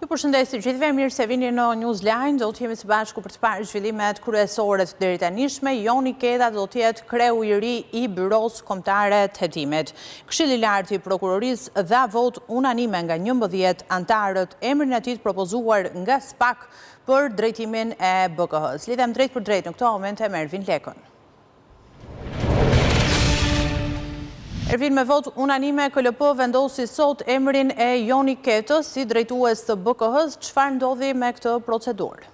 Ju përshëndesim gjithëve, mirë se vini në Newsline. Do të jemi së bashku për të parë zhvillimet kryesore të deri tanishme. Joni Keta do të jetë kreu i ri i Byros Kombëtare të Hetimit. Këshilli i Lartë i Prokurorisë dha votë unanime nga 11 antarët emrin e tij të propozuar nga SPAK për drejtimin e BK-s. Lidhem drejt për drejt në këto momente me Ervin Lekën. Ervin, me vot unanime, KLP vendosi sot emrin e Joni Ketës si drejtues të BK-s. Çfarë ndodhi me këtë procedurë?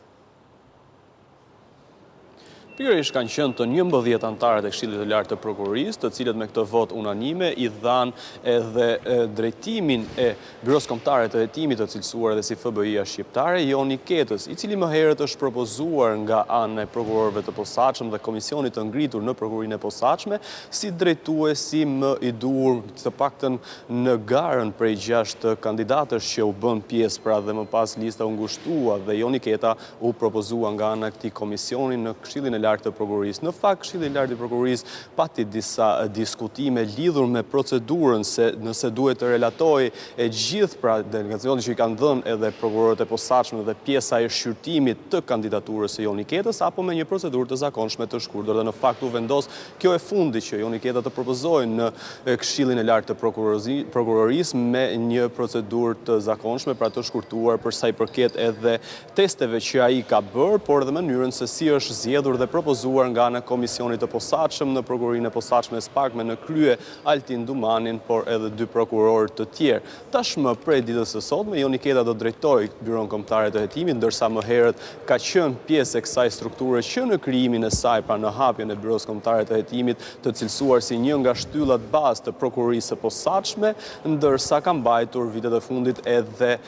Pikërisht kanë qenë të 11 antarët e Këshillit të Lartë të Prokurorisë, të cilët me këtë vot unanime i dhanë edhe drejtimin e Byros Kombëtare të Hetimit të cilësuar edhe si FBI-a shqiptare, Joni Ketës, i cili më herët është propozuar nga ana e prokurorëve të posaçëm dhe komisionit të ngritur në prokurorinë e posaçme si drejtuesi më i duhur, të paktën në garën prej 6 kandidatësh që u bën pjesë pra dhe më pas lista u ngushtua dhe Joni Keta u propozua nga ana e këtij komisioni në Këshillin e Lartë të Prokurorisë. Në fakt, Këshilli i Lartë i Prokurorisë pati disa diskutime lidhur me procedurën se nëse duhet të relatojë e gjithë pra delegacionet që i kanë dhënë edhe prokurorët e posaçme dhe pjesa e shqyrtimit të kandidaturës së Joni Ketës apo me një procedurë të zakonshme të shkurtër. Dhe në fakt u vendos kjo e fundit që Joni Keta të propozojë në Këshillin e Lartë të Prokurorisë me një procedurë të zakonshme, pra të shkurtuar për sa i përket edhe testeve që ai ka bërë, por edhe mënyrën se si është zgjedhur dhe propozuar nga ana komisionit të posaçëm në prokurorinë e posaçme SPAK me në krye Altin Dumanin, por edhe 2 prokurorë të tjerë. Tashmë prej ditës së sotme Joni Keta do drejtojë Byron Kombëtare të Hetimit, ndërsa më herët ka qenë pjesë e kësaj strukture që në krijimin e saj, pra në hapjen e Byros Kombëtare të Hetimit, të cilësuar si një nga shtyllat bazë të prokurorisë së posaçme, ndërsa ka mbajtur vitet e fundit edhe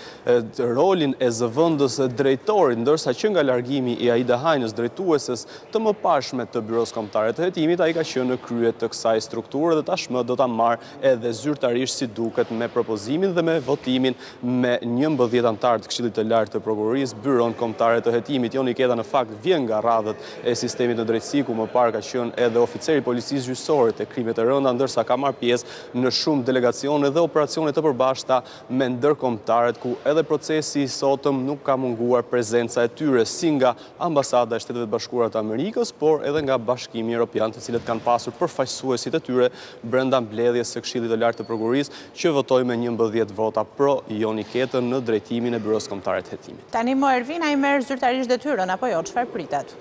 rolin e zëvendës drejtorit, ndërsa që nga largimi i Aida Hajnës, drejtueses të mëparshme të Byros Kombëtare të Hetimit, ai ka qenë në krye të kësaj strukture dhe tashmë do ta marrë edhe zyrtarisht si duket me propozimin dhe me votimin me 11 antarë të Këshillit të Lartë të Prokurorisë, Byron Kombëtare të Hetimit. Joni Keta në fakt vjen nga radhët e sistemit në drejtësi, ku më parë ka qenë edhe oficer i policisë gjyqësore të krimet e rënda, ndërsa ka marrë pjesë në shumë delegacione dhe operacione të përbashkëta me ndërkombëtarët, ku edhe procesi i sotëm nuk ka munguar prezenca e tyre si nga ambasada e Shteteve të Bashkuara të Amerikës, por edhe nga Bashkimi Evropian, të cilët kanë pasur përfaqësuesit e tyre brenda mbledhjes së Këshillit të Lartë të Prokurorisë, që votoi me 11 vota pro Joni Ketën në drejtimin e Byros Kombëtare të Hetimit. Tani mo Ervin, ai merr zyrtarisht detyrën apo jo? Çfarë pritet?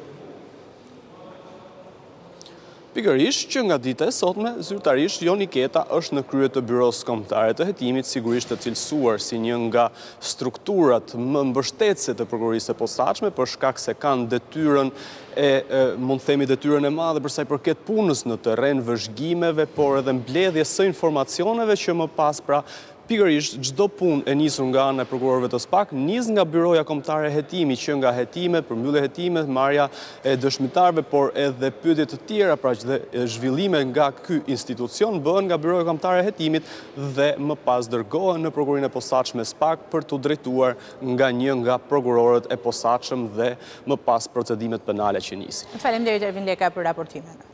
Pikërisht që nga dita e sotme, zyrtarisht Joni Keta është në krye të Byros Kombëtare të Hetimit, sigurisht të cilësuar si një nga strukturat më mbështetëse të prokurorisë së posaçme, për shkak se kanë detyrën mund të themi detyrën e madhe për sa i përket punës në terren, vëzhgimeve, por edhe mbledhjes së informacioneve që më pas pra pikërisht çdo punë e nisur nga ana e prokurorëve të SPAK, nis nga Byroja Kombëtare e Hetimit, që nga hetimet, përmbyllje hetimet, marrja e dëshmitarëve, por edhe pyetje të tjera, pra që zhvillime nga ky institucion bëhen nga Byroja Kombëtare e Hetimit dhe më pas dërgohen në prokurorinë e posaçme SPAK për t'u drejtuar nga një nga prokurorët e posaçëm dhe më pas procedimet penale që nisin. Faleminderit Ervin Leka për raportimin.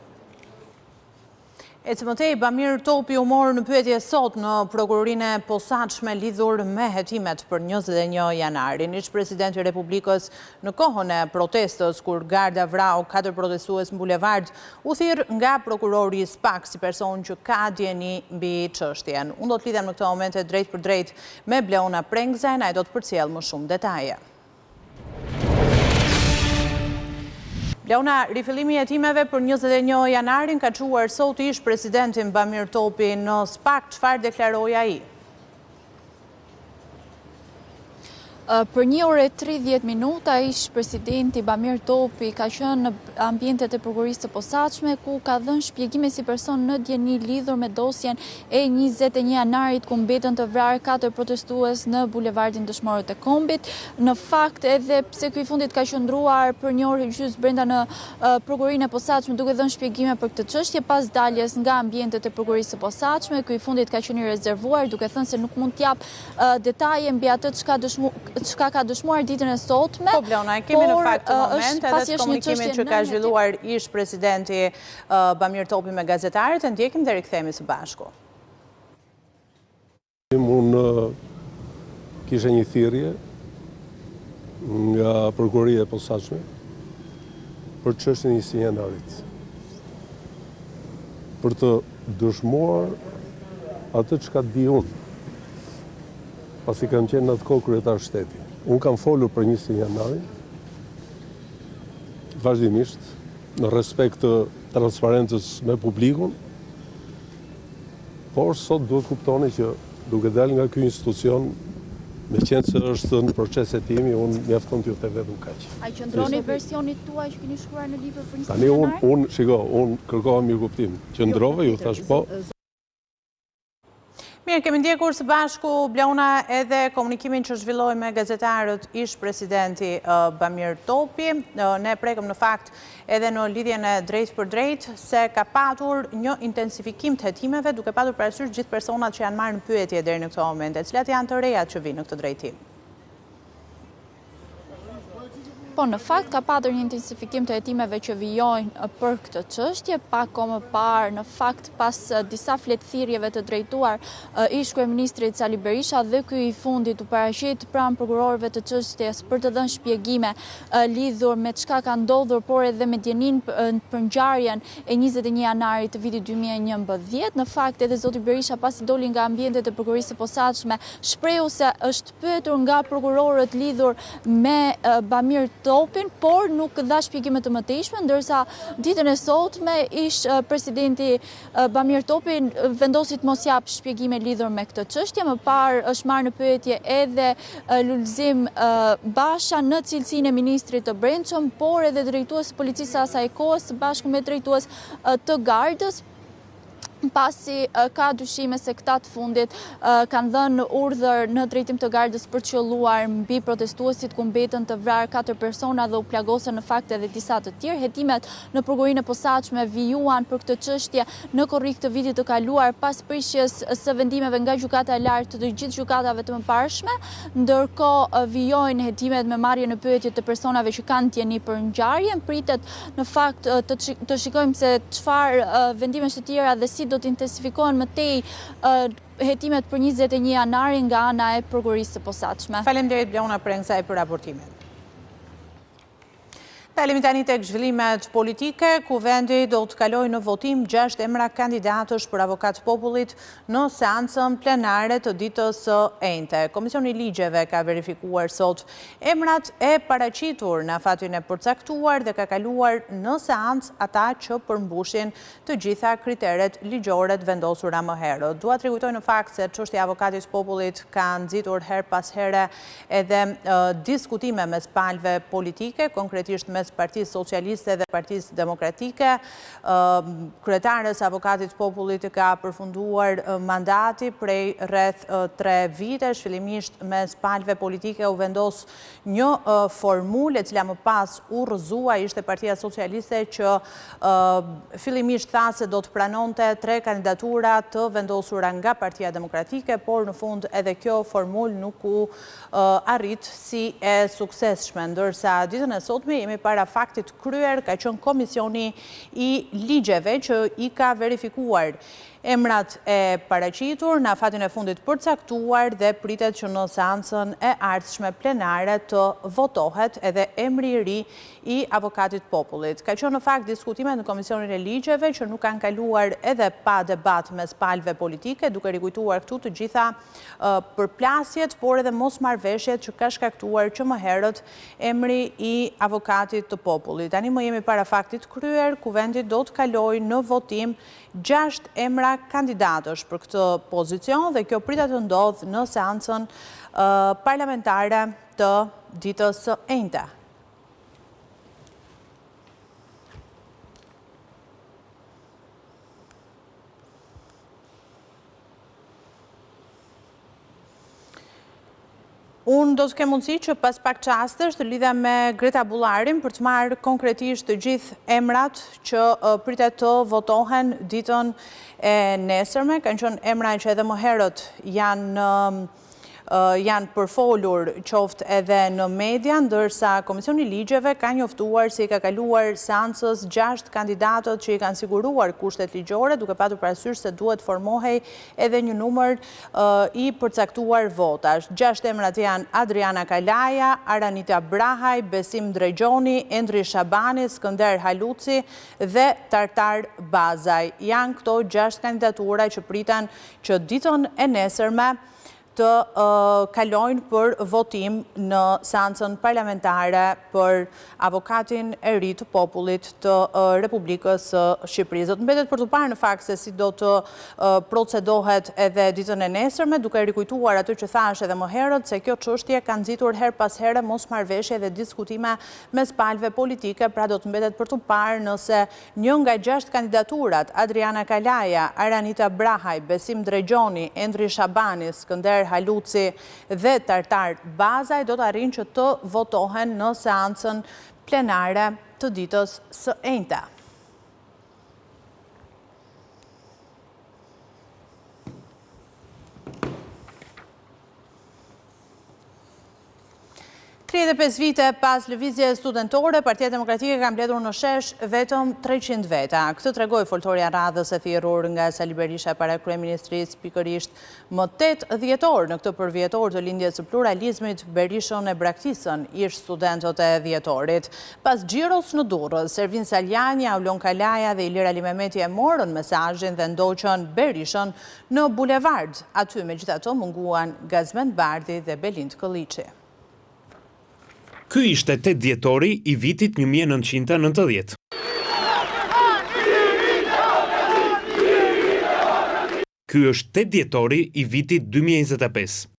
Ecmëtej Bamir Topi u morë në pyetje sot në prokurorinë e posaçme lidhur me hetimet për 21 janarin. Ish presidenti i Republikës në kohën e protestës kur garda vrau 4 protestues në bulevard u thirr nga prokurori i SPAK si person që ka dieni mbi çështjen. Unë do të lidhem në këtë momente drejt për drejt me Bleona Prengza, ai do të përcjell më shumë detaje. Bleona, rifillimi i hetimeve për 21 janarin ka çuar sot ish presidentin Bamir Topi në SPAK. Çfarë deklaroi ai? Për 1 orë e 30 minuta, ish presidenti Bamir Topi ka qenë në ambientet e prokurorisë së posaçme, ku ka dhënë shpjegime si person në dieni lidhur me dosjen e 21 janarit, ku mbetën të vrarë 4 protestues në bulevardin Dëshmorët e Kombit. Në fakt, edhe pse ky i fundit ka qëndruar për 1 orë gjys brenda në prokurorinë e posaçme, duke dhënë shpjegime për këtë çështje, pas daljes nga ambientet e prokurorisë së posaçme, ky i fundit ka qenë i rezervuar, duke thënë se nuk mund t'jap detaje mbi atë çka ka dëshmuar ditën e sotme. Po Bleona, kemi në fakt të moment edhe të komunikimin që ka zhvilluar ish presidenti Bamir Topi me gazetarët, e ndjekim dhe rikthehemi së bashku. Unë kisha një thirrje nga prokuroria e posaçme për çështjen e 21 janarit. Për të dëshmuar atë çka di unë, pasi kam qenë në atë kohë kryetar shteti. Unë kam folur për 21 janarin, vazhdimisht, në respekt të transparencës me publikun, por sot duhet kuptoni që duke dalë nga ky institucion, me qenë se është në proces hetimi, unë mjafton t'ju të vetëm kaq. A qëndroni versionit tuaj që keni shkruar në libër për 21 Tani janar? unë kërkoha mirëkuptim. Qëndrova, ju thash po. Mirë, kemi ndjekur së bashku, Blauna, edhe komunikimin që zhvilloi me gazetarët ish presidenti Bamir Topi. Ne prekëm në fakt edhe në lidhjen e drejt për drejt se ka patur një intensifikim të hetimeve, duke patur parasysh gjithë personat që janë marrë në pyetje deri në këto momente. Cilat janë të rejat që vinë në këtë drejtim? Po, në fakt ka patur një intensifikim të hetimeve që vijojnë për këtë çështje, pak kohë më parë, në fakt pas disa fletëthirjeve të drejtuar ish kryeministrit Sali Berisha dhe ky i fundit u paraqit pranë prokurorëve të çështjes për të dhënë shpjegime lidhur me çka ka ndodhur, por edhe me djenin për ngjarjen e 21 janarit të vitit 2011. Në fakt edhe zoti Berisha pasi doli nga ambientet e prokurorisë së posaçme, shprehu se është pyetur nga prokurorët lidhur me Bamir Topin, por nuk dha shpjegime të mëtejshme, ndërsa ditën e sotme ish presidenti Bamir Topi vendosi të mos jap shpjegime lidhur me këtë çështje. Më parë është marrë në pyetje edhe Lulzim Basha në cilësinë e ministrit të Brendshëm, por edhe drejtues policisë së asaj kohë së bashku me drejtues të Gardës, pasi ka dyshime se këta të fundit kanë dhënë urdhër në drejtim të Gardës për të qelluar mbi protestuesit, ku mbetën të vrarë 4 persona dhe u plagosën në fakt edhe disa të tjerë. Hetimet në prokurorinë e posaçme vijuan për këtë çështje në korrik të vitit të kaluar pas prishjes së vendimeve nga gjykata e lartë të gjithë gjykatave të mëparshme, ndërkohë vijojnë hetimet me marrje në pyetje të personave që kanë tjeni për ngjarjen. Pritet në fakt të shikojmë se çfarë vendimesh të tjera dhe si do të intensifikohen më tej hetimet për 21 janarin nga ana e prokurorisë së posaçme. Faleminderit Blauna Prengzaj për raportimin. Kalemi tani tek zhvillimet politike, ku vendi do të kalojë në votim 6 emra kandidatësh për avokat popullit në seancën plenare të ditës së enjte. Komisioni i ligjeve ka verifikuar sot emrat e paraqitur në afatin e përcaktuar dhe ka kaluar në seancë ata që përmbushin të gjitha kriteret ligjore të vendosura më herët. Dua të rikujtoj në fakt se çështja e avokatit popullit ka nxitur her pas here edhe diskutime mes palëve politike, konkretisht mes Partisë Socialiste dhe Partisë Demokratike. Kryetarës avokatit popullit ka përfunduar mandati prej rreth 3 vitesh. Fillimisht mes palëve politike u vendos një formulë e cila më pas u rrëzua, ishte Partia Socialiste që fillimisht tha se do të pranonte 3 kandidatura të vendosura nga Partia Demokratike, por në fund edhe kjo formulë nuk u arrit si e suksesshme, ndërsa ditën e sotme jemi para faktit kryer ka qenë komisioni i ligjeve që i ka verifikuar emrat e paraqitur në afatin e fundit përcaktuar dhe pritet që në seancën e ardhshme plenare të votohet edhe emri i ri i avokatit popullit. Ka qenë në fakt diskutimet në Komisionin e Ligjeve që nuk kanë kaluar edhe pa debat mes palëve politike, duke rikujtuar këtu të gjitha përplasjet, por edhe mosmarrveshjet që ka shkaktuar që më herët emri i avokatit të popullit. Tani më jemi para faktit kryer, ku vendi do të kalojë në votim 6 emra kandidatësh për këtë pozicion dhe kjo pritet të ndodhë në seancën parlamentare të ditës së enjte. Unë do të kem mundësi që pas pak çastesh të lidhem me Greta Bullarin për të marrë konkretisht të gjithë emrat që pritet të votohen ditën e nesërme. Kanë qenë emra që edhe më herët janë janë përfolur qoftë edhe në media, ndërsa Komisioni i Ligjeve ka njoftuar se i ka kaluar seancës 6 kandidatët që i kanë siguruar kushtet ligjore, duke patur parasysh se duhet formohej edhe një numër i përcaktuar votash. 6 emrat janë Adriana Kalaja, Aranita Brahaj, Besim Drejgjoni, Endri Shabani, Skënder Haluci dhe Tartar Bazaj. Janë këto 6 kandidatura që pritan që ditën e nesërme të kalojnë për votim në seancën parlamentare për avokatin e ri të popullit të Republikës së Shqipërisë. Do të mbetet për të parë në fakt se si do të procedohet edhe ditën e nesërme, duke rikujtuar atë që thash edhe më herët se kjo çështje ka nxitur her pas here mosmarrëveshje dhe diskutime mes palëve politike, pra do të mbetet për të parë nëse një nga 6 kandidaturat, Adriana Kalaja, Aranita Brahaj, Besim Drejgjoni, Endri Shabani, Skënder Haluci dhe Tartar Bazaj do të arrijnë që të votohen në seancën plenare të ditës së enjte. Dhe 5 vite pas lëvizjes studentore, Partia Demokratike ka mbledhur në shesh vetëm 300 veta. Këtë tregoi foltorja radhës e thirrur nga Sali Berisha para kryeministrisë pikërisht më 8 dhjetor. Në këtë përvjetor të lindjes së pluralizmit, Berishën e braktisën ish studentët e dhjetorit. Pas xhiros në Durrës, Servin Saljani, Aulon Kalaja dhe Ilir Ali Mehmeti e morën mesazhin dhe ndoqën Berishën në bulevard. Aty megjithatë munguan Gazmend Bardhi dhe Belind Kolliçi. Ky ishte 8 dhjetori i vitit 1990. Ky është 8 dhjetori i vitit 2025.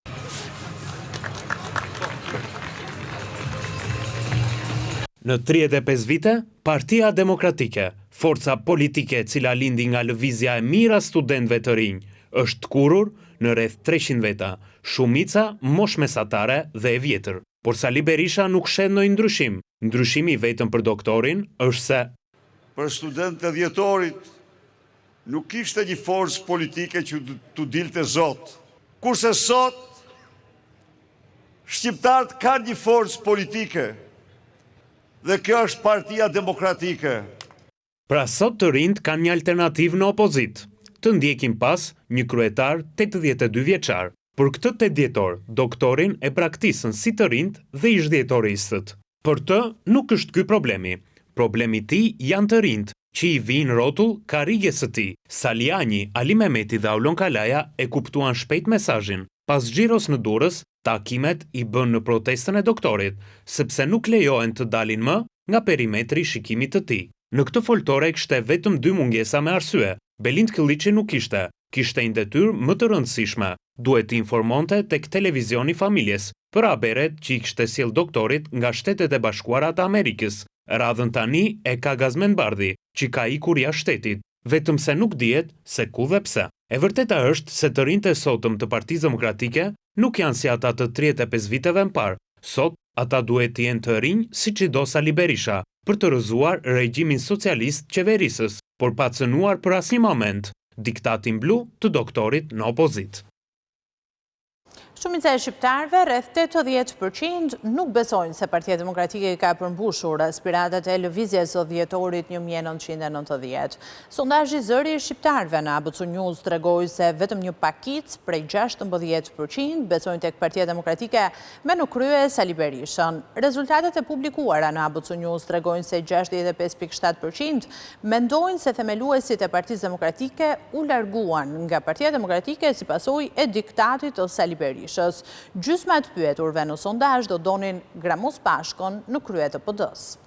Në 35 vite, Partia Demokratike, forca politike cila lindi nga lëvizja e mira studentëve të rinj, është kurur në rreth 300 veta, shumica mosh mesatare dhe e vjetër. Por Sali Berisha nuk shet ndonjë ndryshim. Ndryshimi vetëm për doktorin është se për studentët e dhjetorit nuk kishte një forcë politike që t'u dilte zot. Kurse sot shqiptarët kanë një forcë politike dhe kjo është Partia Demokratike. Pra sot të rinjt kanë një alternativë në opozit. Të ndjekin pas një kryetar 82 vjeçar. Për këtë 8 dhjetor, doktorin e braktisën si të rinjt dhe ish dhjetoristët. Për të nuk është ky problemi. Problemi i tij janë të rinjt, që i vinë rrotull karrigjes së tij. Saljani, Ali Mehmeti dhe Aulon Kalaja e kuptuan shpejt mesazhin. Pas xhiros në Durrës, takimet i bën në protestën e doktorit, sepse nuk lejohen të dalin më nga perimetri i shikimit të tij. Në këtë foltore kishte vetëm 2 mungesa me arsye. Belind Kolliçi nuk kishte një detyrë më të rëndësishme. Duhet të informonte tek televizioni familjes për haberet që i kishte sjell doktorit nga Shtetet e Bashkuara të Amerikës. Radhën tani e ka Gazmend Bardhi, që ka ikur jashtë shtetit, vetëm se nuk dihet se ku dhe pse. E vërteta është se të rinjtë e sotëm të Partisë Demokratike nuk janë si ata të 35 viteve më parë. Sot ata duhet të jenë të rinj siç i do Sali Berisha për të rrëzuar regjimin socialist qeverisës, por pa cënuar për asnjë moment diktatin blu të doktorit në opozit. Shumica e shqiptarëve, rreth 80%, nuk besojnë se Partia Demokratike ka përmbushur aspiratat e lëvizjes së dhjetorit 1990. Sondazhi Zëri i shqiptarëve në ABC News tregoi se vetëm një pakic prej 16% besojnë tek Partia Demokratike me në krye Sali Berishën. Rezultatet e publikuara në ABC News tregojnë se 65.7% mendojnë se themeluesit e Partisë Demokratike u larguan nga Partia Demokratike si pasojë e diktatit të Sali Berishës. Gjysma e të pyeturve në sondazh do donin Gramos Pashkon në krye të PD-s.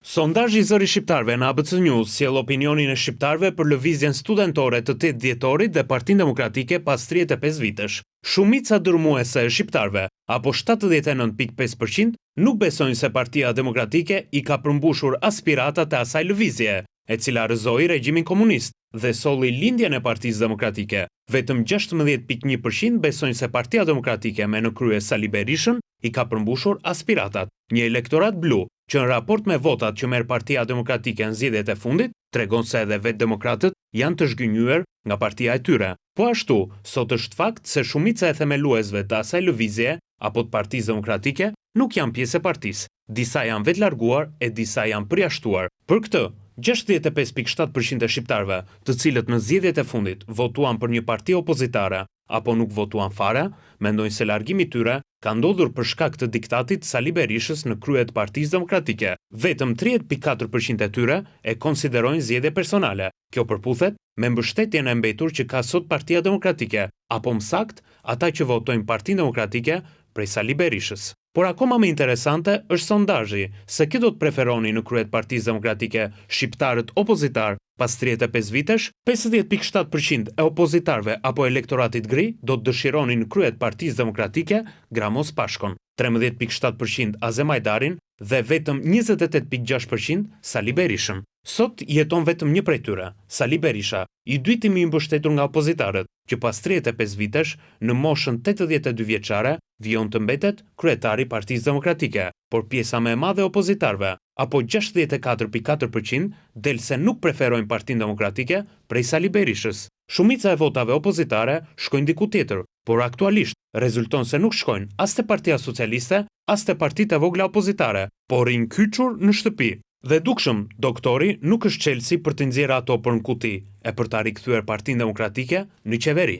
Sondazhi i Zëri i shqiptarëve në ABC News sjell opinionin e shqiptarëve për lëvizjen studentore të 8 dhjetorit dhe Partinë Demokratike pas 35 vitesh. Shumica dërmuese e shqiptarëve, apo 79.5%, nuk besojnë se Partia Demokratike i ka përmbushur aspiratat e asaj lëvizje, e cila rrëzoi regjimin komunist dhe solli lindjen e Partisë Demokratike. Vetëm 16.1% besojnë se Partia Demokratike me në krye Sali Berishën i ka përmbushur aspiratat. Një elektorat blu që në raport me votat që merr Partia Demokratike në zgjedhjet e fundit, tregon se edhe vetë demokratët janë të zhgënjur nga partia e tyre. Po ashtu, sot është fakt se shumica e themeluesve të asaj lëvizje apo të Partisë Demokratike nuk janë pjesë e partisë. Disa janë vetë larguar e disa janë përjashtuar. Për këtë, 65.7% e shqiptarëve, të cilët në zgjedhjet e fundit votuan për një parti opozitare apo nuk votuan fare, mendojnë se largimi i tyre ka ndodhur për shkak të diktatit Sali Berishës në krye të Partisë Demokratike. Vetëm 30.4% e tyre e konsiderojnë zgjedhje personale. Kjo përputhet me mbështetjen e mbetur që ka sot Partia Demokratike, apo më saktë, ata që votojnë Partinë Demokratike prej Sali Berishës. Por akoma më interesante është sondazhi, se kë do të preferoni në krye të Partisë Demokratike, shqiptarët opozitar. Pas 35 vitesh, 50.7% e opozitarve apo elektoratit gri do të dëshironin në krye të Partisë Demokratike Gramos Pashkon, 13.7% Azem Ajdarin dhe vetëm 28.6% Sali Berishën. Sot jeton vetëm një prej tyre, Sali Berisha, i dyti më i mbështetur nga opozitarët, që pas 35 vitesh, në moshën 82 vjeçare, vijon të mbetet kryetari i Partisë Demokratike, por pjesa më e madhe e opozitarëve, apo 64.4%, del se nuk preferojnë Partinë Demokratike prej Sali Berishës. Shumica e votave opozitare shkojnë diku tjetër, por aktualisht rezulton se nuk shkojnë as te Partia Socialiste, as te partitë e vogla opozitare, por rinë kyçur në shtëpi. Dhe dukshëm, doktori nuk është çelësi për të nxjerrë ato për në kuti e për ta rikthyer Partinë Demokratike në qeveri.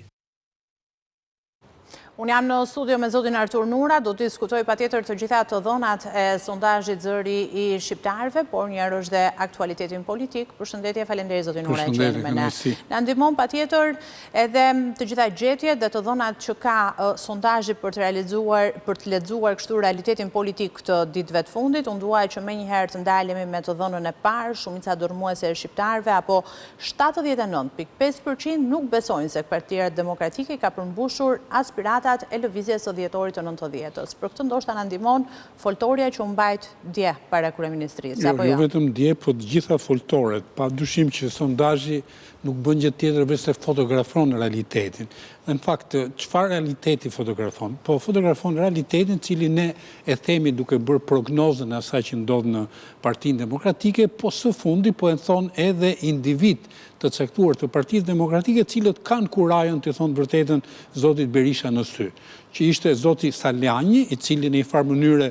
Unë jam në studio me zotin Artur Nura, do të diskutoj patjetër të gjitha të dhënat e sondazhit Zëri i shqiptarëve, por njëherë është dhe aktualitetin politik. Përshëndetje, faleminderit zotin Nura që jeni me ne. Na ndihmon patjetër edhe të gjitha gjetjet dhe të dhënat që ka sondazhi për të lexuar kështu realitetin politik të ditëve të fundit. Unë dua që menjëherë të ndalemi me të dhënën e parë, shumica dërmuese e shqiptarëve apo 79.5% nuk besojnë se Partia Demokratike ka përmbushur aspiratat e lëvizjes së dhjetorit të 90-s. Për këtë ndoshta na ndihmon foltorja që u mbajt dje para kryeministrisë, apo jo? Jo vetëm dje, po të gjitha foltoret, padyshim që sondazhi nuk bën gjë tjetër veç se fotografon realitetin. Dhe në fakt, çfarë realiteti fotografon? Po fotografon realitetin cili ne e themi duke bërë prognozën e asaj që ndodh në Partinë Demokratike, po së fundi po e thon edhe individ të caktuar të Partisë Demokratike, cilët kanë kurajon të thonë vërtetën zotit Berisha në sy, që ishte zoti Saljani, i cili në një farë mënyre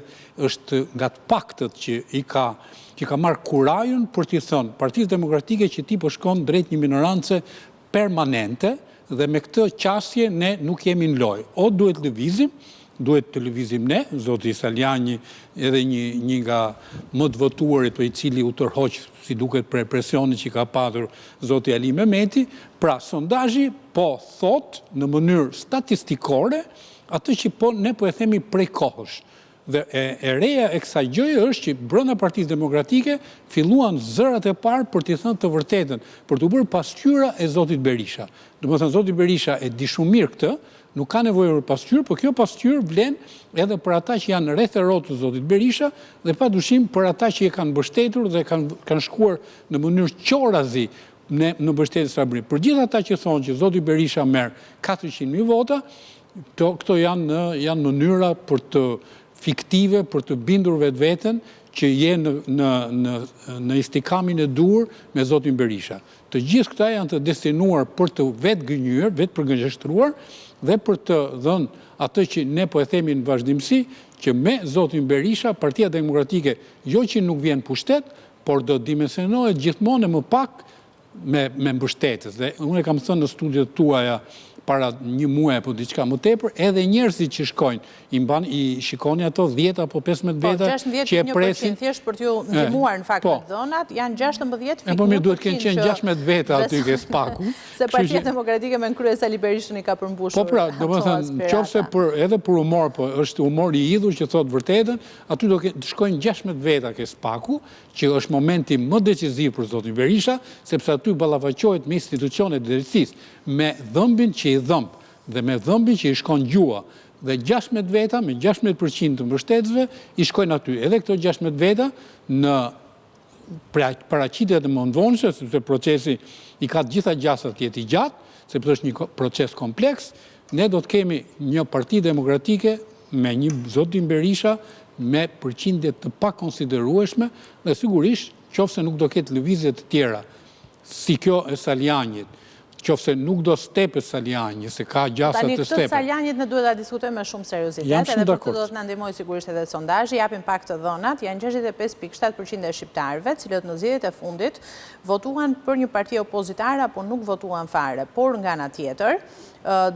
është nga të paktët që ka marrë kurajon për t'i thonë Partisë Demokratike që ti po shkon drejt një minorancë permanente dhe me këtë qasje ne nuk jemi në lojë. O duhet të lëvizim ne, zoti Saljani edhe një nga më të votuarit i cili u tërhoq si duket për presioni që ka patur zoti Ali Mehmeti, pra sondazhi po thot në mënyrë statistikore atë që ne po e themi prej kohësh. Dhe e reja e kësaj gjëje është që brenda Partisë Demokratike filluan zërat e parë për t'i thënë të vërtetën, për t'u bërë pasqyra e zotit Berisha. Domethënë zoti Berisha e di shumë mirë këtë, nuk ka nevojë për pasqyrë, por kjo pasqyrë vlen edhe për ata që janë rreth e rrotë të zotit Berisha dhe padyshim për ata që e kanë mbështetur dhe kanë shkuar në mënyrë qorazi në mbështetjen e Sabrit. Për gjithë ata që thonë që zoti Berisha merr 400.000 vota, këto janë mënyra për të fiktive, për të bindur vetveten që je në istikamin e dur me zotin Berisha. Të gjithë këta janë të destinuar për të vetë gënjur, vetë përgënjeshtruar dhe për të dhënë atë që ne po e themi në vazhdimsi, që me zotin Berisha, Partia Demokratike jo që nuk vjen pushtet, por do dimensionohet gjithmonë më pak me mbështetës. Dhe unë e kam thënë në studiot tuaja para një muaj apo diçka më tepër, edhe njerëzit që shkojnë, i shikoni ato 10 apo 15 veta që e presin. Thjesht për t'ju ndihmuar në fakt të dhënat, janë 16.1%. Po mi duhet kënë qenë 16 veta aty ke spaku. Se Partia Demokratike me në krye Sali Berishën i ka përmbushur. Po pra, do më thënë, qofse edhe për humor, po është humor i idhur që thotë vërtetën, aty do të shkojnë 16 veta ke spaku, që është momenti më decisiv për zotin Berisha, sepse aty ballafaqohet me institucionet e drejtësisë, me dhëmbin që i dhëmb dhe me dhëmbin që i shkon gjua. Dhe 16 veta, me 16% të mbështetësve, i shkojnë aty. Edhe këto 16 veta në paraqitjet e mëndvonshme, sepse procesi i ka të gjitha gjasat jetë i gjatë, sepse është një proces kompleks, ne do të kemi një Parti Demokratike me një zotin Berisha me përqindje të pa konsiderueshme dhe sigurisht qofse nuk do ketë lëvizje të tjera si kjo e Saljanit, qofse nuk do stepe Saljani, se ka gjasa të stepe. Tani këtë Saljanit në duhet ta diskutojmë me shumë seriozitet, edhe për të do të na ndihmojë sigurisht edhe sondazhi, japim pak të dhënat, janë 65.7% e shqiptarëve, cilët në zgjedhjet e fundit votuan për një parti opozitare apo nuk votuan fare, por nga ana tjetër,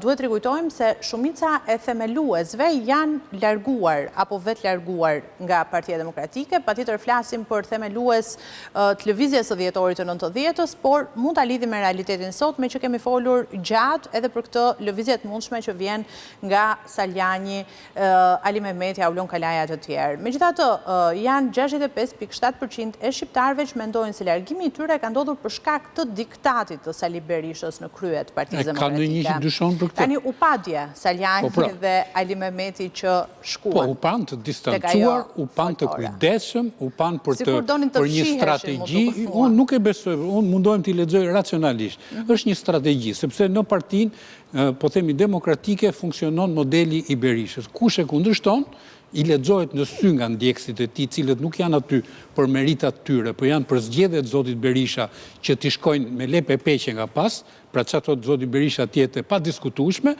duhet të rikujtojmë se shumica e themeluesve janë larguar apo vetë larguar nga Partia Demokratike, patjetër flasim për themelues të lëvizjes së dhjetorit të 90-s, por mund ta lidhim me realitetin sot, me që kemi folur gjatë edhe për këtë lëvizje të mundshme që vjen nga Saljani, Ali Mehmeti, Aulon Kalaja të tjerë. Megjithatë, janë 65.7% e shqiptarëve që mendojnë se largimi i tyre ka ndodhur për shkak të diktatit të Sali Berishës në krye të Partisë Demokratike. Tani u padje Saljani dhe Ali Mehmeti që shkuan. Po, u pan të distancuar, u pan të kujdesshëm, u pan për një strategji. Unë nuk e besoj, unë mundohem t'i lexoj racionalisht. Është një strategji, sepse në partinë, po themi demokratike, funksionon modeli i Berishës. Kush e kundërshton, i lexohet në sy nga ndjekësit e tij, cilët nuk janë aty për meritat tyre, por janë për zgjedhjet e zotit Berisha që t'i shkojnë me lep e peqe nga pas, pra çfarë thotë zoti Berisha tjetë pa diskutueshme,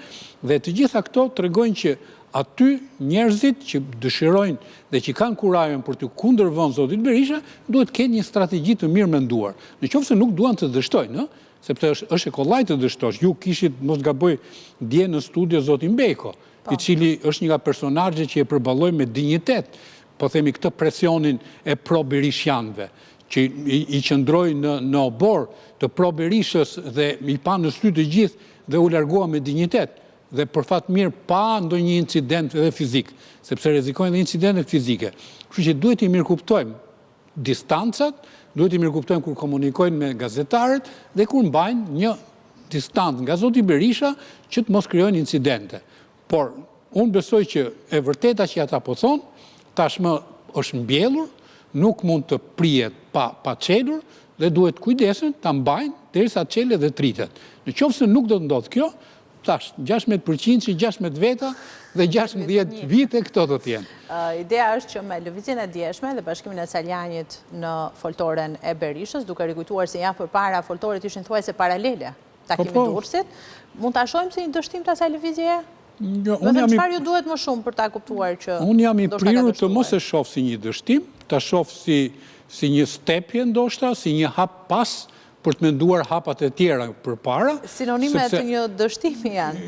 dhe të gjitha këto tregojnë që aty njerëzit që dëshirojnë dhe që kanë kurajën për të kundërvënë zotit Berisha, duhet të kenë një strategji të mirë menduar. Nëse nuk duan të dështojnë, sepse është e kollaj të dështosh. Ju kishit, mos gaboj, dje në studio zotin Beko, i cili është një nga personazhe që e përballoi me dinjitet, po themi këtë presionin e pro-berishanëve, që i qëndroi në obor të pro-Berishës dhe i pa në sy të gjithë dhe u largua me dinjitet. Dhe për fat mirë pa ndonjë incident edhe fizik, sepse rrezikojnë edhe incidentet fizike. Kështu që duhet i mirëkuptojmë distancat, duhet i mirëkuptojmë kur komunikojnë me gazetarët dhe kur mbajnë një distancë nga zoti Berisha që të mos krijojnë incidente. Por unë besoj që e vërteta që ata po thonë, tashmë është mbjellur, nuk mund të prihet pa çelur dhe duhet kujdesen ta mbajnë derisa çelet dhe tritet. Në qoftë se nuk do të ndodhë kjo, tash 16% që 16 veta dhe 16 vite këto do të jenë. Ideja është që me lëvizjen e djeshme dhe bashkimin e Saljanit në foltoren e Berishës, duke rikujtuar se janë përpara foltoret ishin thuajse paralele takimit Durrësit, mund ta shohim si një dështim të asaj lëvizjeje? Çfarë ju duhet më shumë për ta kuptuar që unë jam i prirur të mos e shoh si një dështim, ta shoh si një stepje ndoshta, si një hap pas për të menduar hapat e tjera përpara. Sinonime të një dështimi janë.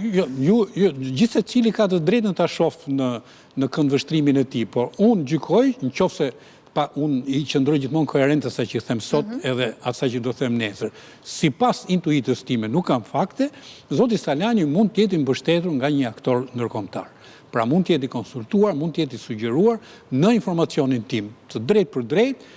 Jo, gjithse cili ka të drejtën ta shoh në këndvështrimin e tij, por unë gjykoj, nëse unë i qëndroj gjithmonë koherent asaj që them sot edhe asaj që do them nesër. Sipas intuitës time, nuk kam fakte, zoti Saljani mund të jetë i mbështetur nga një aktor ndërkombëtar. Pra mund të jetë i konsultuar, mund të jetë i sugjeruar në informacionin tim, të drejtë për drejtë,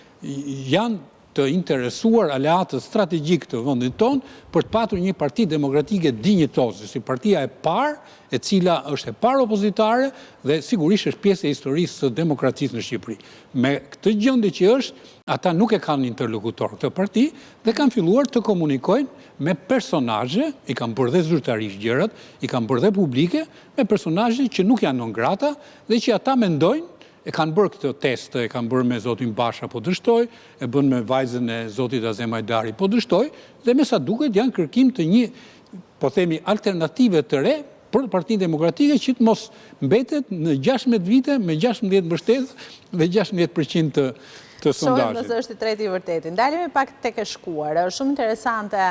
janë të interesuar aleatët strategjik të vendit tonë për të patur një parti demokratike dinjitoze, si partia e parë, e cila është e parë opozitare dhe sigurisht është pjesë e historisë së demokracisë në Shqipëri. Me këtë gjendje që është, ata nuk e kanë interlokutor këtë parti dhe kanë filluar të komunikojnë me personazhe, i kanë bërë dhe zyrtarisht gjërat, i kanë bërë dhe publike, me personazhe që nuk janë non grata dhe që ata mendojnë e kanë bërë këtë test, e kanë bërë me zotin Basha po dështoj, e bën me vajzën e zotit Azem Hajdari po dështoj, dhe me sa duket janë kërkim të një, po themi, alternative të re për Partinë Demokratike që të mos mbetet në 16 vite me 16 mbështetës dhe 16% të sondazhit. Shohim nëse është i treti i vërtetë. Ndalemi pak tek e shkuar. Është shumë interesante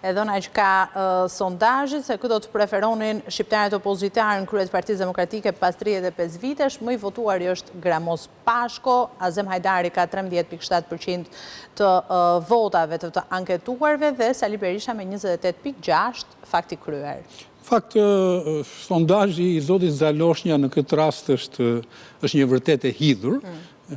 e dhëna që ka sondazhi se këto të preferonin shqiptarët opozitarë në krye të Partisë Demokratike pas 35 vitesh. Më i votuari është Gramos Pashko, Azem Hajdari ka 13.7% të votave të anketuarve dhe Sali Berisha me 28.6%, fakti kryer. Fakt, sondazhi i zotit Zaloshnja në këtë rast është një vërtet e hidhur,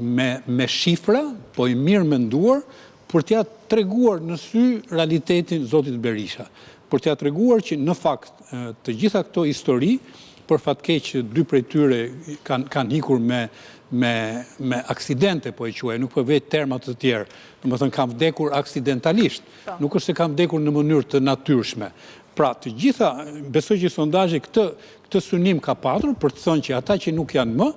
me shifra, po i mirë menduar, për t'ja treguar në sy realitetin zotit Berisha. Për t'ja treguar që në fakt të gjitha këto histori, për fatkeq që 2 prej tyre kanë hikur me aksidente, po e quaj, nuk po vetë termat të tjerë, do të thënë kanë vdekur aksidentalisht, nuk është se kanë vdekur në mënyrë të natyrshme. Pra, të gjitha, besoj që sondazhi këtë synim ka patur për të thënë që ata që nuk janë më,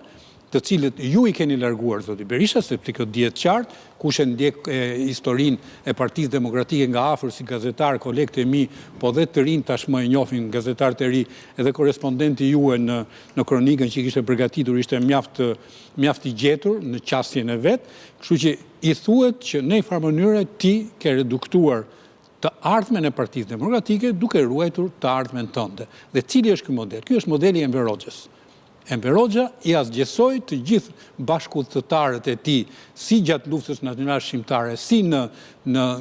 të cilët ju i keni larguar, zoti Berisha, sepse kjo dihet qartë, kush e ndjek historinë e Partisë Demokratike nga afër si gazetar, kolegët e mi, po dhe të rinë tashmë e njohin gazetarët e ri, edhe korespondenti juaj në kronikën që kishte përgatitur ishte mjaft i gjetur në qasjen e vet, kështu që i thuhet që në një farë mënyrë ti ke reduktuar të ardhmen e Partisë Demokratike duke ruajtur të ardhmen tënde. Dhe cili është ky model? Ky është modeli Enver Hoxhës. Enver Hoxha i asgjësoi të gjithë bashkëudhëtarët e tij, si gjatë luftës nacionale shqiptare, si në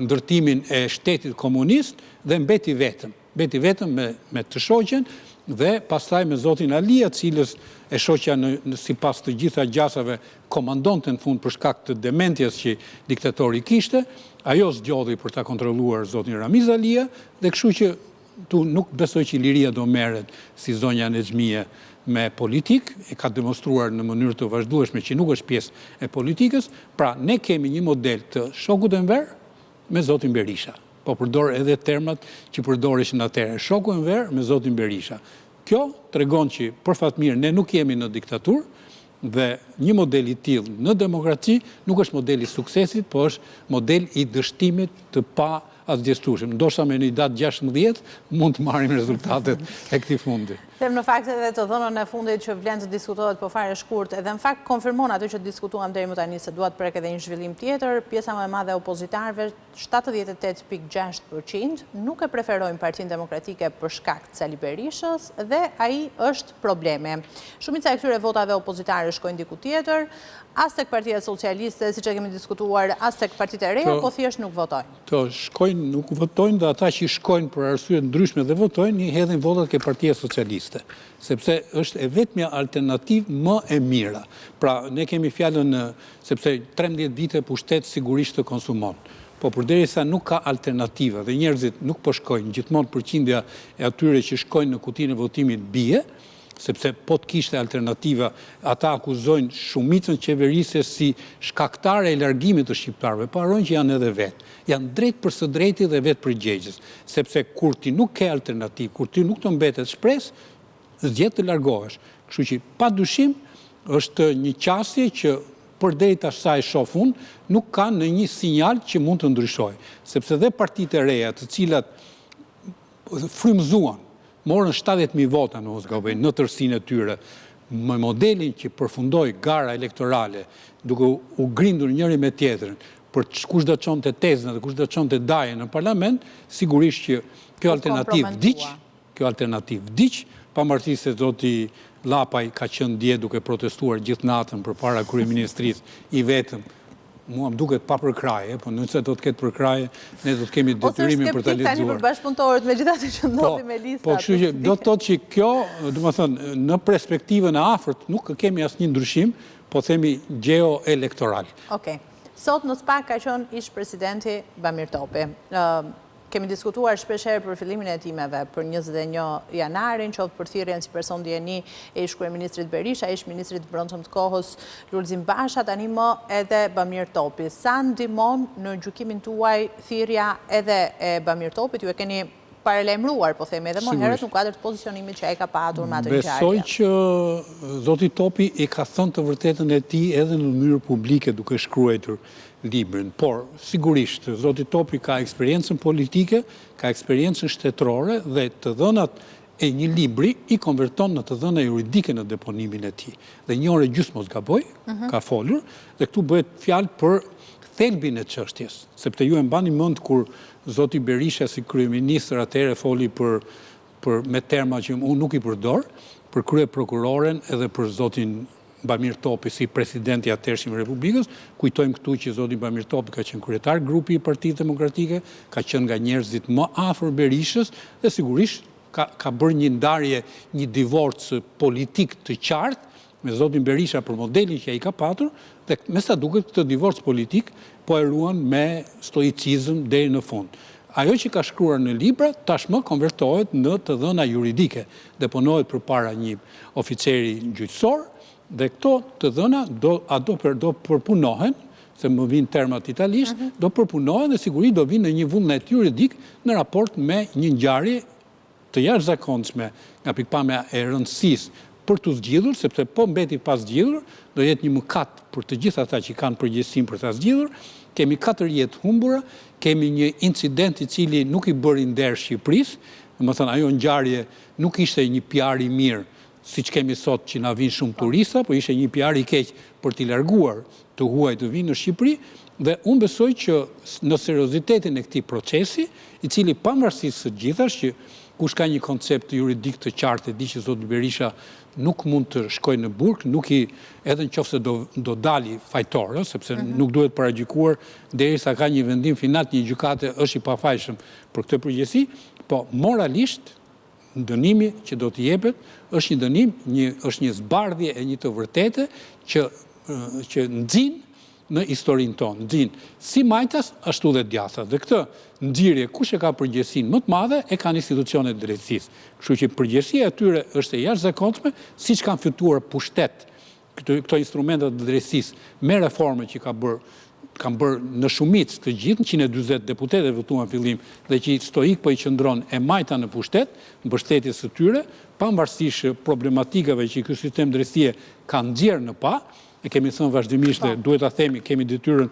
ndërtimin e shtetit komunist dhe mbeti vetëm me të shoqen dhe pastaj me zotin Alia, cilës e shoqja sipas të gjitha gjasave komandonte në fund për shkak të dementjes që diktatori kishte, ajo zgjodhi për ta kontrolluar zotin Ramiz Alia dhe kështu që tu nuk besoj që Liria do merret si zonja Nexhmie me politik, e ka demonstruar në mënyrë të vazhdueshme që nuk është pjesë e politikës, pra ne kemi një model të shokut Enver me zotin Berisha. Po përdor edhe termat që përdoreshin atëherë, shoku Enver me zotin Berisha. Kjo tregon që për fat mirë ne nuk jemi në diktaturë dhe një model i tillë në demokraci nuk është model i suksesit, po është model i dështimit të pa asgjëstueshëm. Ndoshta me një datë 16 mund të marrim rezultatet e këtij fundi. Them në fakt edhe të dhënën e fundit që vlen të diskutohet po fare shkurt, edhe në fakt konfirmon atë që diskutuam deri më tani se duhet prek edhe një zhvillim tjetër, pjesa më e madhe e opozitarëve, 78.6% nuk e preferojnë Partinë Demokratike për shkak të Sali Berishës dhe ai është problemi. Shumica e këtyre votave opozitare shkojnë diku tjetër, as tek Partia Socialiste, siç e kemi diskutuar, as tek partitë e reja, po thjesht nuk votojnë. Shkojnë, nuk votojnë dhe ata që shkojnë për arsye ndryshme dhe votojnë, i hedhin votat ke Partia Socialiste, sepse është e vetmja alternativë më e mira. Pra, ne kemi fjalën sepse 13 vite pushtet sigurisht të konsumon. Po përderisa nuk ka alternativa dhe njerëzit nuk po shkojnë, gjithmonë përqindja e atyre që shkojnë në kutinë e votimit bie, sepse po të kishte alternativa, ata akuzojnë shumicën qeverisë si shkaktare e largimit të shqiptarëve, po harrojnë që janë edhe vetë. Janë drejt për së drejti dhe vetë përgjegjës, sepse kur ti nuk ke alternativë, kur ti nuk të mbetet shpresë, zgjedh të largohesh. Kështu që padyshim është një qasje që përderi tash sa e shoh unë, nuk ka në një sinjal që mund të ndryshojë, sepse dhe partitë e reja, të cilat frymëzuan morën 70.000 vota në tërsinë e tyre, me modelin që përfundoi gara elektorale, duke u grindur njëri me tjetrën, për kush do të çonte tezën dhe kush do të çonte dajën në parlament, sigurisht që kjo alternativë vdiq, pavarësisht se zoti Lapaj ka qenë dje duke protestuar gjithë natën përpara kryeministrisë i vetëm. Mua më duket pa përkraje, po nëse do të ketë përkraje, ne do të kemi detyrimin për ta lexuar. Ose është skeptik tani për bashkëpunëtorët, megjithatë që ndodhi me lista. Po, kështu që do të thotë që kjo, domethënë, në perspektivën e afërt nuk kemi asnjë ndryshim, po themi geo-elektoral. Okej. Sot në SPAK ka qenë ish presidenti Bamir Topi. Kemi diskutuar shpeshherë për fillimin e hetimeve për 21 janarin, qoftë për thirrjen si person dieni e ish kryeministrit Berisha, ish ministrit brendshëm të kohës Lulzim Basha, tani më edhe Bamir Topi. Sa ndihmon në gjykimin tuaj thirrja edhe e Bamir Topit? Ju e keni paralajmëruar, po themi, edhe më herët në kuadër të pozicionimit që ai ka patur me atë ngjarje. Besoj që zoti Topi e ka thënë të vërtetën e tij edhe në mënyrë publike duke shkruar librin, por sigurisht zoti Topi ka eksperiencën politike, ka eksperiencën shtetërore dhe të dhënat e një libri i konverton në të dhëna juridike në deponimin e tij. Dhe një orë gjysmë mos gaboj, ka folur, dhe këtu bëhet fjalë për thelbin e çështjes, sepse ju e mbani mend kur zoti Berisha si kryeministër atëherë foli për me terma që unë nuk i përdor, për krye prokuroren edhe për zotin Bamir Topi si presidenti atëhershëm i Republikës. Kujtojmë këtu që zoti Bamir Topi ka qenë kryetar grupi i Partisë Demokratike, ka qenë nga njerëzit më afër Berishës dhe sigurisht ka bërë një ndarje, një divorcë politik të qartë me zotin Berisha për modelin që ai ka patur dhe me sa duket këtë divorcë politik po e ruan me stoicizëm deri në fund. Ajo që ka shkruar në libra tashmë konvertohet në të dhëna juridike, deponohet përpara një oficeri gjyqësor. Dhe këto të dhëna do përpunohen, se më vinë termat italisht, do përpunohen dhe sigurisht do vinë në një vullnet juridik në raport me një ngjarje të jashtëzakonshme nga pikpamja e rëndësisë për të zgjidhur, sepse po mbeti pa zgjidhur, do jetë një mëkat për të gjithë ata që kanë përgjegjësinë për ta zgjidhur. Kemi 4 jetë humbura, kemi një incident i cili nuk i bëri nder Shqipërisë, domethënë ajo ngjarje nuk ishte një PR i mirë, siç kemi sot që na vinë shumë turista, por ishte një PR i keq për t'i larguar të huaj të vinë në Shqipëri, dhe unë besoj që në seriozitetin e këtij procesi, i cili pavarësisht së gjithash që kush ka një koncept juridik të qartë e di që zoti Berisha nuk mund të shkojë në burg, edhe nëse do dali fajtor, sepse nuk duhet paragjykuar derisa ka një vendim final të një gjykate është i pafajshëm për këtë përgjegjësi, po moralisht dënimi që do të jepet është një dënim, është një zbardhje e një të vërtete që nxin në historinë tonë, nxin si majtas ashtu dhe djathtas. Dhe këtë nxirje kush e ka përgjegjësinë më të madhe e kanë institucionet e drejtësisë. Kështu që përgjegjësia e tyre është e jashtëzakonshme, siç kanë fituar pushtet këto instrumentet të drejtësisë me reforme që kanë bërë në shumicë të gjithë, 140 deputetë votuan fillim dhe që stoik po i qëndron e majta në pushtet, mbështetjes së tyre, pavarësisht problematikave që ky sistem drejtësie ka nxjerrë në pa. E kemi thënë vazhdimisht dhe duhet ta themi, kemi detyrën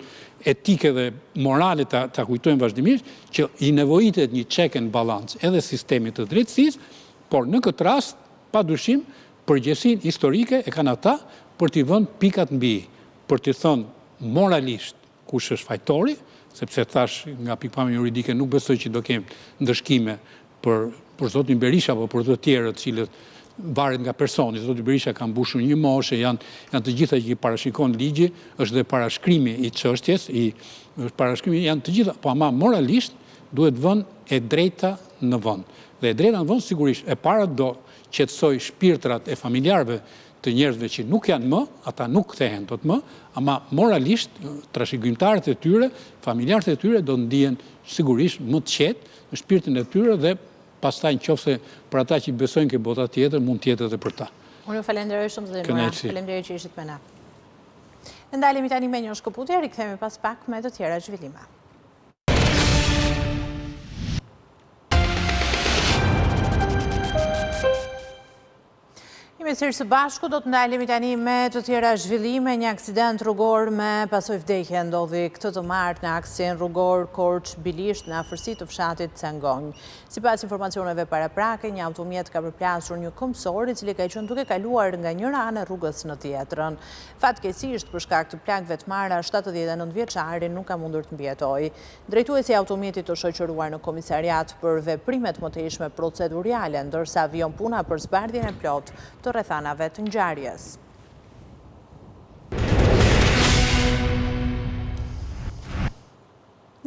etike dhe morale ta kujtojmë vazhdimisht që i nevojitet një check and balance edhe sistemit të drejtësisë, por në këtë rast, padyshim, përgjegjësinë historike e kanë ata për t'i vënë pikat mbi i, për t'i thënë moralisht kush është fajtori, sepse thash nga pikpamja juridike nuk besoj që do kemë ndëshkime për zotin Berisha apo për të tjerët cilët varet nga personi. Zoti Berisha ka mbushur një moshë, janë të gjitha që i parashikon ligji, është dhe parashkrimi i çështjes, janë të gjitha, po ama moralisht duhet vënë e drejta në vend. Dhe e drejta në vend sigurisht e para do qetësoj shpirtrat e familjarëve të njerëzve që nuk janë më, ata nuk kthehen dot më, ama moralisht trashëgimtarët e tyre, familjarët e tyre do ndihen sigurisht më të qetë në shpirtin e tyre dhe pastaj nëse për ata që besojnë ke bota tjetër, mund tjetër edhe për ta. Unë ju falenderoj shumë zëri Nora, falenderoj që ishit me na. Ne ndalemi tani me një shkëputje, rikthehemi pas pak me të tjera zhvillime. Jemi sërish së bashku, do të ndalemi tani me të tjera zhvillime. Një aksident rrugor me pasojë vdekje ndodhi këtë të martë në aksin rrugor Korç-Bilisht në afërsi të fshatit Cengonj. Sipas informacioneve paraprake, një automjet ka përplasur një këmbësor i cili ka qenë duke kaluar nga njëra anë e rrugës në tjetrën. Fatkeqësisht për shkak të plagëve të marra, 79 vjeçari nuk ka mundur të mbijetojë. Drejtuesi i automjetit të shoqëruar në komisariat për veprimet më të ishme procedurale, ndërsa vion puna për zbardhjen e plot të rrethanave të ngjarjes.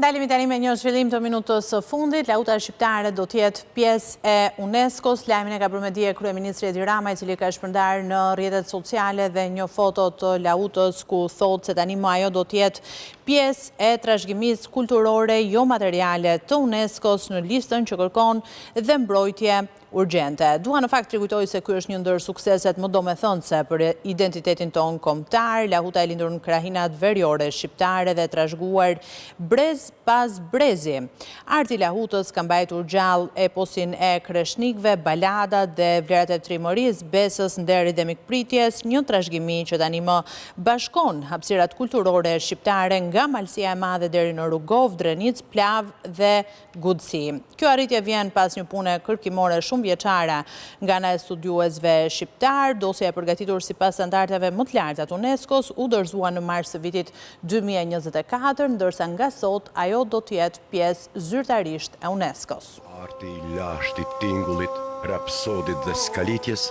Dalimi tani me një zhvillim të minutës së fundit. Lauta shqiptare do të jetë pjesë e UNESCO-s. Lajmin e ka bërë me dije kryeministri Edi Rama, i cili ka shpërndarë në rrjetet sociale dhe një foto të lautës ku thotë se tani më ajo do të jetë pjesë e trashëgimisë kulturore jo materiale të UNESCO-s në listën që kërkon dhe mbrojtje urgjente. Dua në fakt të kujtoj se ky është një ndër sukseset më domethënëse për identitetin ton kombëtar. Lahuta e lindur në krahinat veriore shqiptare dhe trashëguar brez pas brezi. Arti i lahutës ka mbajtur gjallë eposin e kreshnikëve, baladat dhe vlerat e trimërisë, besës, nderit dhe mikpritjes, një trashëgimi që tani më bashkon hapësirat kulturore shqiptare nga Malësia e Madhe deri në Rugov, Drenicë, Plavë dhe Gudësi. Kjo arritje vjen pas një pune kërkimore shumë vjeçare nga ana e studiuesve shqiptar. Dosja e përgatitur sipas standardeve më të larta të UNESCO-s u dorëzua në mars të vitit 2024, ndërsa nga sot ajo do të jetë pjesë zyrtarisht e UNESCO-s. Arti i lashtit, tingullit, rapsodit dhe skalitjes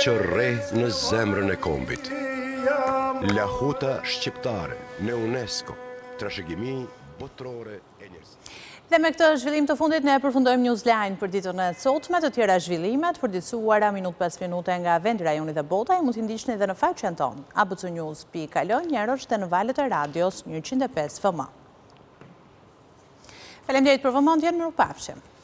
që rre në zemrën e kombit. Lahuta shqiptare në UNESCO, trashëgimi botrore e njerëzimit. Dhe me këtë zhvillim të fundit ne përfundojmë Newsline për ditën e sotme. Të tjera zhvillimet përditësuara minut pas minute nga vendi, rajoni dhe bota, i mund t'i ndiqni edhe në faqen tonë abcnews.al, njërësh dhe në valët e radios 105 FM. Faleminderit për vëmendjen, mirupafshim.